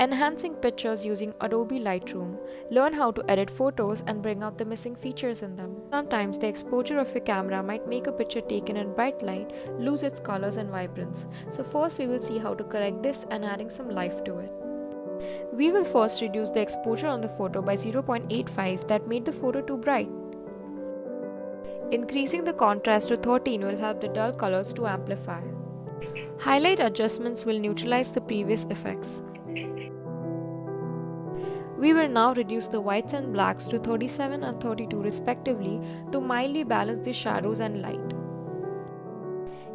Enhancing pictures using Adobe Lightroom. Learn how to edit photos and bring out the missing features in them. Sometimes the exposure of your camera might make a picture taken in bright light lose its colors and vibrance. So first we will see how to correct this and adding some life to it. We will first reduce the exposure on the photo by 0.85 that made the photo too bright. Increasing the contrast to 13 will help the dull colors to amplify. Highlight adjustments will neutralize the previous effects. We will now reduce the whites and blacks to 37 and 32 respectively to mildly balance the shadows and light.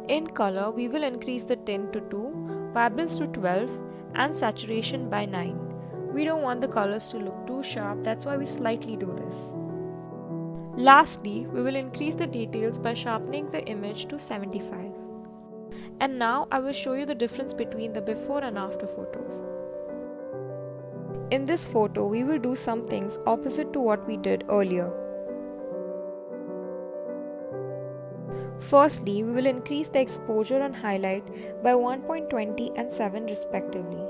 In color, we will increase the tint to 2, vibrance to 12 and saturation by 9. We don't want the colors to look too sharp, that's why we slightly do this. Lastly, we will increase the details by sharpening the image to 75. And now I will show you the difference between the before and after photos. In this photo, we will do some things opposite to what we did earlier. Firstly, we will increase the exposure and highlight by 1.20 and 7 respectively.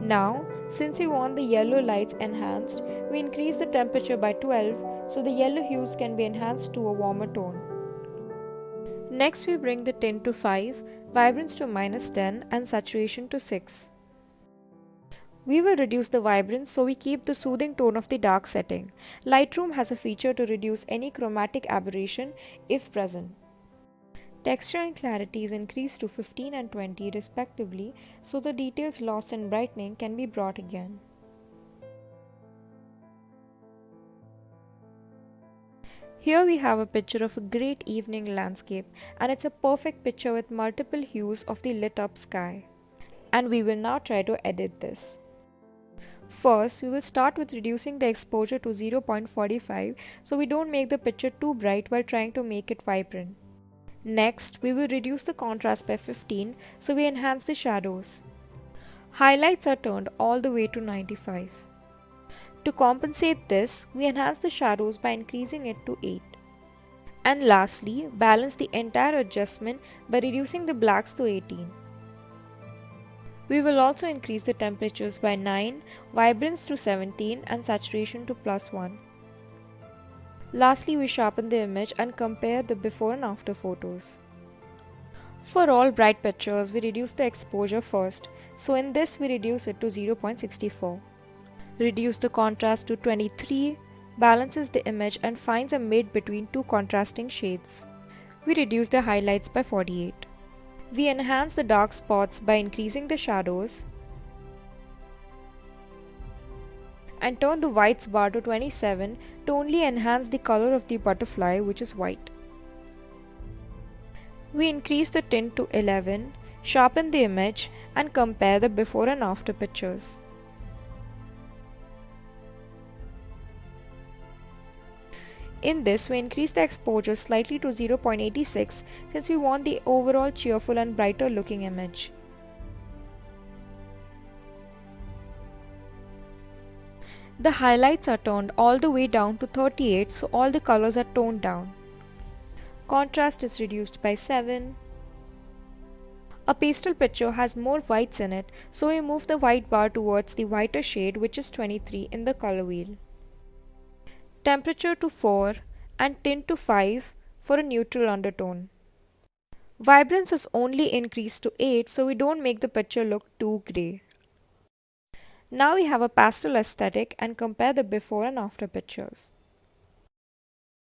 Now, since we want the yellow lights enhanced, we increase the temperature by 12 so the yellow hues can be enhanced to a warmer tone. Next, we bring the tint to 5, vibrance to -10 and saturation to 6. We will reduce the vibrance so we keep the soothing tone of the dark setting. Lightroom has a feature to reduce any chromatic aberration if present. Texture and clarity is increased to 15 and 20 respectively so the details lost in brightening can be brought again. Here we have a picture of a great evening landscape and it's a perfect picture with multiple hues of the lit up sky. And we will now try to edit this. First, we will start with reducing the exposure to 0.45 so we don't make the picture too bright while trying to make it vibrant. Next, we will reduce the contrast by 15 so we enhance the shadows. Highlights are turned all the way to 95. To compensate this, we enhance the shadows by increasing it to 8. And lastly, balance the entire adjustment by reducing the blacks to 18. We will also increase the temperatures by 9, vibrance to 17 and saturation to +1. Lastly, we sharpen the image and compare the before and after photos. For all bright pictures, we reduce the exposure first, so in this we reduce it to 0.64. Reduce the contrast to 23, balances the image and finds a mid between two contrasting shades. We reduce the highlights by 48. We enhance the dark spots by increasing the shadows and turn the whites bar to 27 to only enhance the color of the butterfly, which is white. We increase the tint to 11, sharpen the image and compare the before and after pictures. In this, we increase the exposure slightly to 0.86 since we want the overall cheerful and brighter looking image. The highlights are turned all the way down to 38 so all the colors are toned down. Contrast is reduced by 7. A pastel picture has more whites in it, so we move the white bar towards the whiter shade, which is 23 in the color wheel. Temperature to 4 and tint to 5 for a neutral undertone. Vibrance is only increased to 8 so we don't make the picture look too grey. Now we have a pastel aesthetic and compare the before and after pictures.